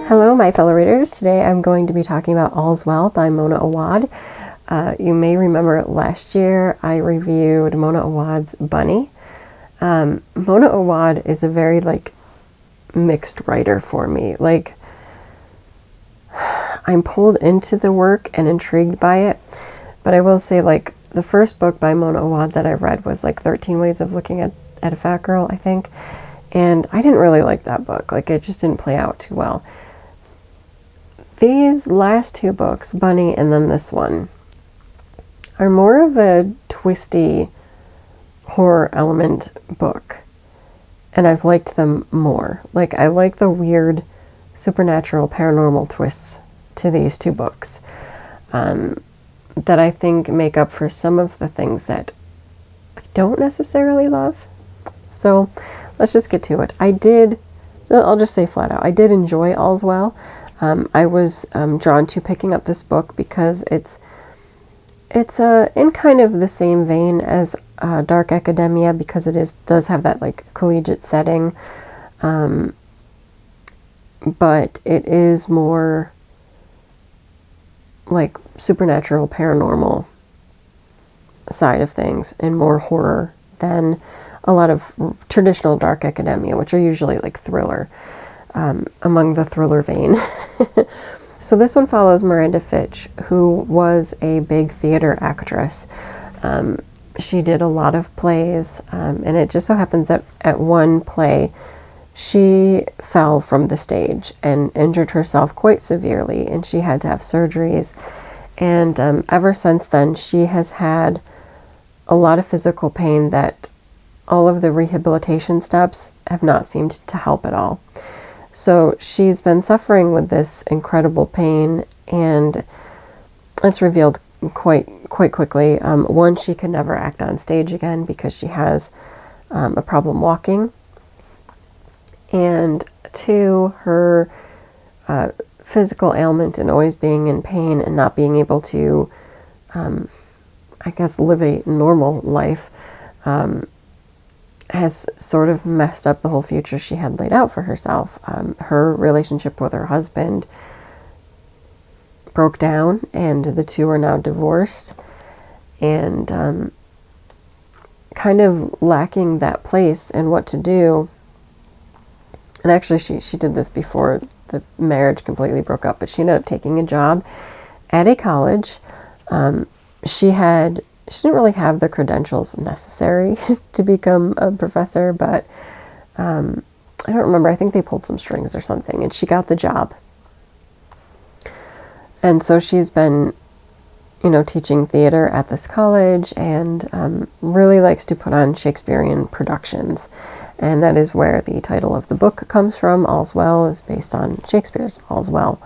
Hello, my fellow readers. Today I'm going to be talking about All's Well by Mona Awad. You may remember last year I reviewed Mona Awad's Bunny. Mona Awad is a very mixed writer for me. I'm pulled into the work and intrigued by it, but I will say the first book by Mona Awad that I read was 13 Ways of Looking at a Fat Girl, I think. And I didn't really like that book. It just didn't play out too well. These last two books, Bunny and then this one, are more of a twisty horror element book. And I've liked them more. I like the weird supernatural paranormal twists to these two books that I think make up for some of the things that I don't necessarily love. So let's just get to it. I'll just say flat out, I did enjoy All's Well. I was drawn to picking up this book because it's in kind of the same vein as Dark Academia, because it does have that collegiate setting, but it is more supernatural paranormal side of things and more horror than a lot of traditional Dark Academia, which are usually thriller. Among the thriller vein. So this one follows Miranda Fitch, who was a big theater actress. She did a lot of plays, and it just so happens that at one play she fell from the stage and injured herself quite severely, and she had to have surgeries. And ever since then she has had a lot of physical pain that all of the rehabilitation steps have not seemed to help at all. So she's been suffering with this incredible pain, and it's revealed quite quickly. One, she can never act on stage again because she has a problem walking. And two, her physical ailment and always being in pain and not being able to, live a normal life has sort of messed up the whole future she had laid out for herself. Her relationship with her husband broke down, and the two are now divorced, and kind of lacking that place and what to do. And actually she did this before the marriage completely broke up, but she ended up taking a job at a college. She didn't really have the credentials necessary to become a professor, but I don't remember. I think they pulled some strings or something, and she got the job. And so she's been, teaching theater at this college, and really likes to put on Shakespearean productions. And that is where the title of the book comes from. All's Well is based on Shakespeare's All's Well.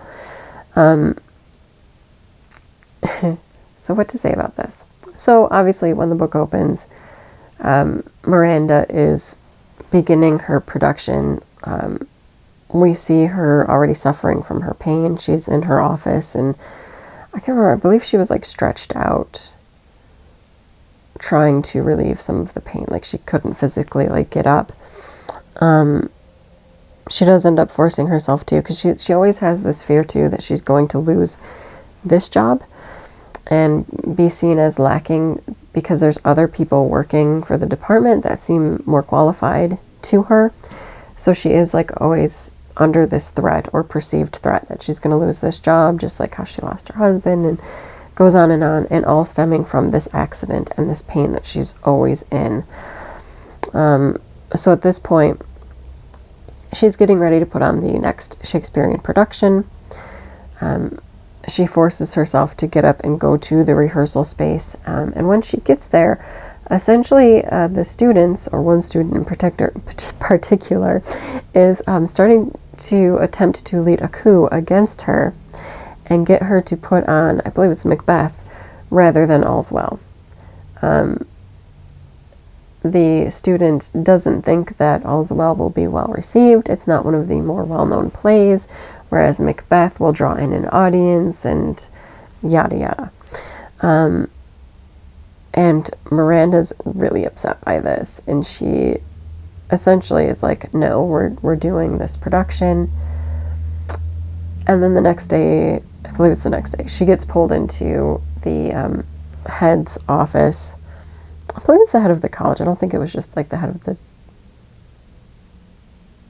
So what to say about this? So obviously when the book opens, Miranda is beginning her production. We see her already suffering from her pain. She's in her office, and I can't remember, I believe she was stretched out trying to relieve some of the pain. She couldn't physically get up. She does end up forcing herself to, because she always has this fear too that she's going to lose this job and be seen as lacking because there's other people working for the department that seem more qualified to her. So she is always under this threat or perceived threat that she's going to lose this job, just like how she lost her husband, and goes on, and all stemming from this accident and this pain that she's always in. So at this point, she's getting ready to put on the next Shakespearean production. She forces herself to get up and go to the rehearsal space. And when she gets there, essentially the students, or one student in particular, is starting to attempt to lead a coup against her and get her to put on, I believe it's Macbeth, rather than All's Well. The student doesn't think that All's Well will be well received. It's not one of the more well-known plays, whereas Macbeth will draw in an audience and yada yada. And Miranda's really upset by this, and she essentially is like, no, we're doing this production. And then the next day, I believe it's the next day, she gets pulled into the head's office. I believe it's the head of the college. I don't think it was just like the head of the...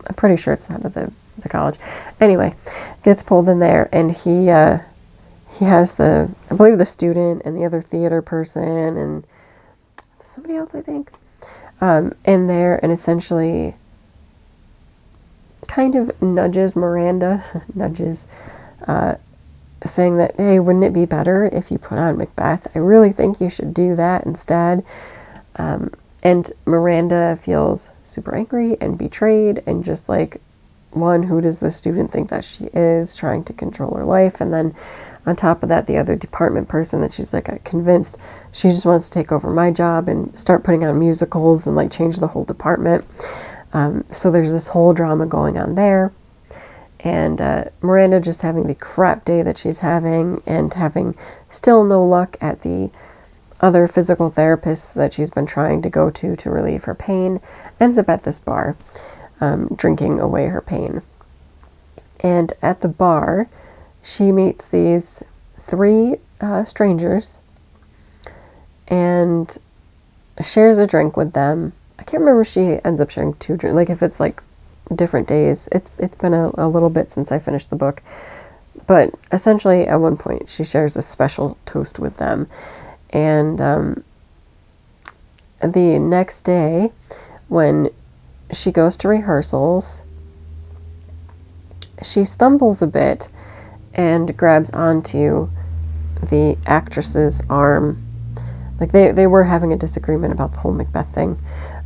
I'm pretty sure it's the head of the college. Anyway, gets pulled in there, and he has I believe the student and the other theater person and somebody else, I think, in there, and essentially kind of nudges Miranda, saying that, hey, wouldn't it be better if you put on Macbeth? I really think you should do that instead. And Miranda feels super angry and betrayed, and just like, one, who does the student think that she is, trying to control her life? And then on top of that, the other department person that she's like convinced she just wants to take over my job and start putting on musicals and like change the whole department. So there's this whole drama going on there. And Miranda just having the crap day that she's having, and having still no luck at the other physical therapists that she's been trying to go to relieve her pain, ends up at this bar, drinking away her pain. And at the bar, she meets these 3 strangers and shares a drink with them. I can't remember if she ends up sharing 2 drinks, like if it's like different days. It's been a little bit since I finished the book. But essentially, at one point, she shares a special toast with them. And the next day, when she goes to rehearsals, she stumbles a bit and grabs onto the actress's arm. Like they were having a disagreement about the whole Macbeth thing.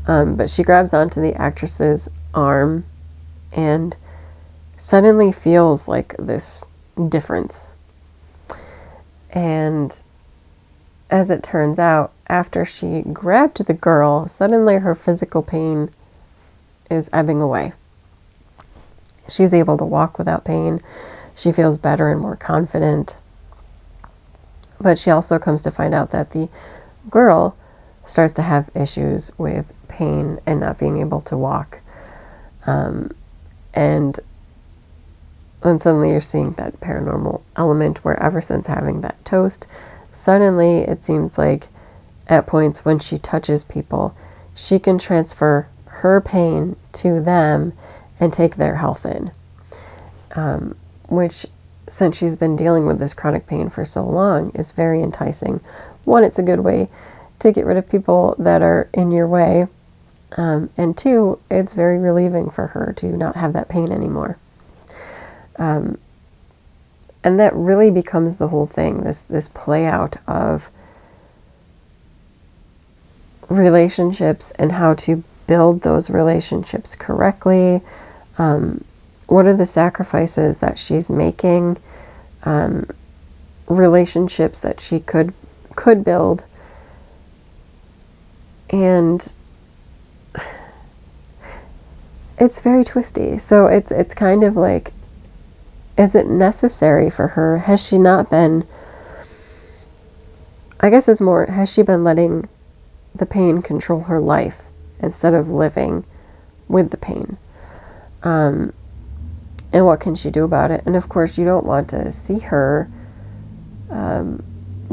But she grabs onto the actress's arm and suddenly feels like this difference. And as it turns out, after she grabbed the girl, suddenly her physical pain is ebbing away. She's able to walk without pain. She feels better and more confident. But she also comes to find out that the girl starts to have issues with pain and not being able to walk. And then suddenly you're seeing that paranormal element where, ever since having that toast, suddenly it seems like at points when she touches people, she can transfer her pain to them and take their health in. Which, since she's been dealing with this chronic pain for so long, is very enticing. One, it's a good way to get rid of people that are in your way. And 2, it's very relieving for her to not have that pain anymore. And that really becomes the whole thing, this play out of relationships and how to build those relationships correctly. What are the sacrifices that she's making? Relationships that she could build. And it's very twisty. So it's kind of like, is it necessary for her? Has she not been, I guess it's more, has she been letting the pain control her life instead of living with the pain? And what can she do about it? And of course, you don't want to see her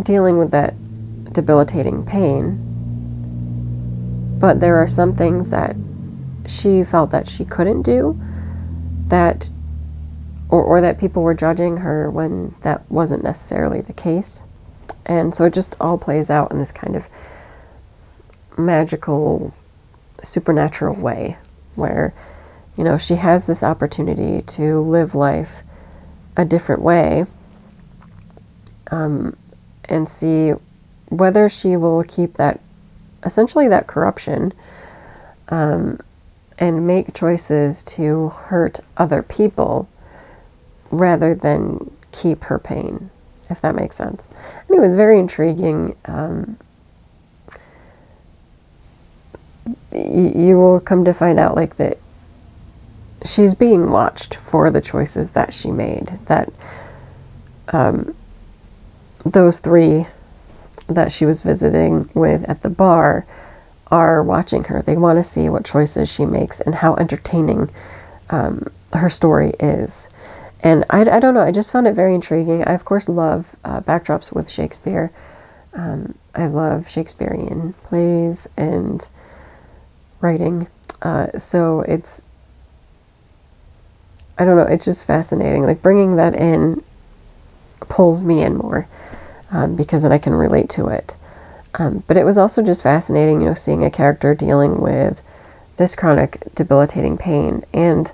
dealing with that debilitating pain. But there are some things that she felt that she couldn't do, that or that people were judging her when that wasn't necessarily the case. And so it just all plays out in this kind of magical, supernatural way where, you know, she has this opportunity to live life a different way, and see whether she will keep that, essentially that corruption, and make choices to hurt other people rather than keep her pain, if that makes sense. And it was very intriguing. You will come to find out like that she's being watched for the choices that she made, that those 3 that she was visiting with at the bar are watching her. They want to see what choices she makes and how entertaining her story is. And I don't know, I just found it very intriguing. I, of course, love backdrops with Shakespeare. I love Shakespearean plays and writing. So it's, I don't know, it's just fascinating. Like, bringing that in pulls me in more, because then I can relate to it. But it was also just fascinating, you know, seeing a character dealing with this chronic debilitating pain, and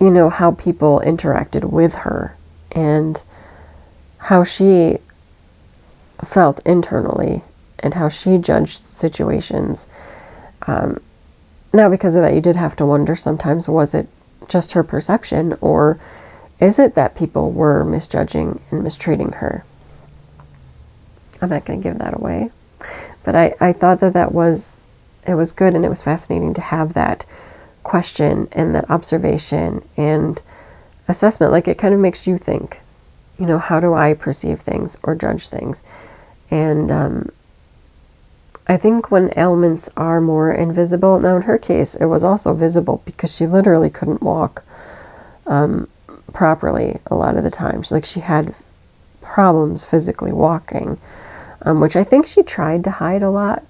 you know, how people interacted with her and how she felt internally and how she judged situations. Now, because of that, you did have to wonder sometimes, was it just her perception, or is it that people were misjudging and mistreating her? I'm not going to give that away. But I thought that it was good, and it was fascinating to have that question and that observation and assessment. Like, it kind of makes you think, you know, how do I perceive things or judge things? And I think when ailments are more invisible, now in her case, it was also visible because she literally couldn't walk properly a lot of the time. She had problems physically walking, which I think she tried to hide a lot.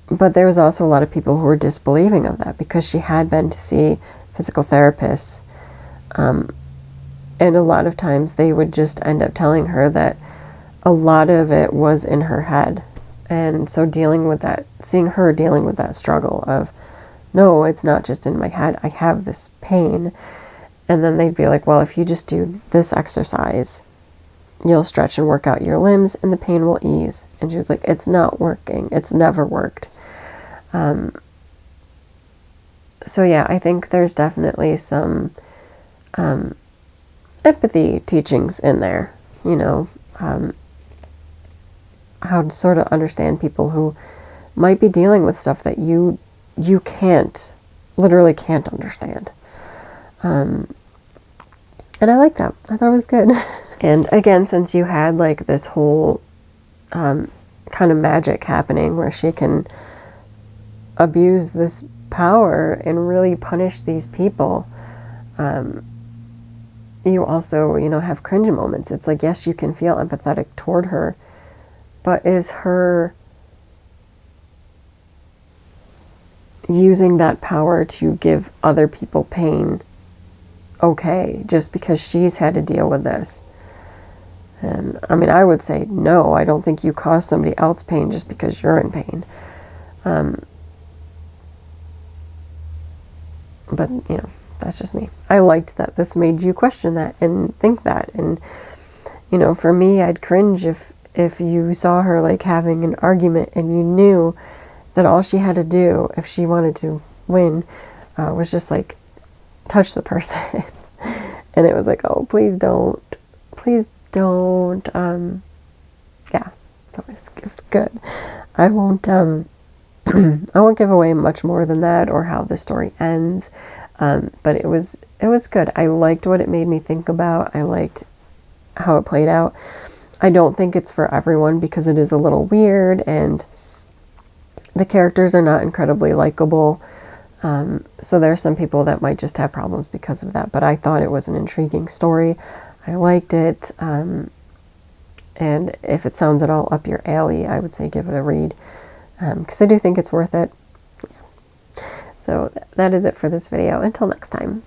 But there was also a lot of people who were disbelieving of that because she had been to see physical therapists. And a lot of times they would just end up telling her that a lot of it was in her head. And so dealing with that, seeing her dealing with that struggle of, no, it's not just in my head, I have this pain. And then they'd be like, well, if you just do this exercise, you'll stretch and work out your limbs and the pain will ease. And she was like, it's not working. It's never worked. So yeah, I think there's definitely some empathy teachings in there, you know, how to sort of understand people who might be dealing with stuff that you literally can't understand. And I like that. I thought it was good. And again, since you had like this whole kind of magic happening where she can abuse this power and really punish these people, you also, you know, have cringe moments. It's like, yes, you can feel empathetic toward her, but is her using that power to give other people pain okay, just because she's had to deal with this? And I mean, I would say, no, I don't think you cause somebody else pain just because you're in pain. But, you know, that's just me. I liked that this made you question that and think that. And, you know, for me, I'd cringe if you saw her like having an argument and you knew that all she had to do if she wanted to win was just like touch the person. And it was like, oh, please don't. Please don't. Yeah, it was good. I won't I won't give away much more than that or how the story ends. But it was good. I liked what it made me think about. I liked how it played out. I don't think it's for everyone because it is a little weird and the characters are not incredibly likable. So there are some people that might just have problems because of that. But I thought it was an intriguing story. I liked it. And if it sounds at all up your alley, I would say give it a read. Because I do think it's worth it. So that is it for this video. Until next time.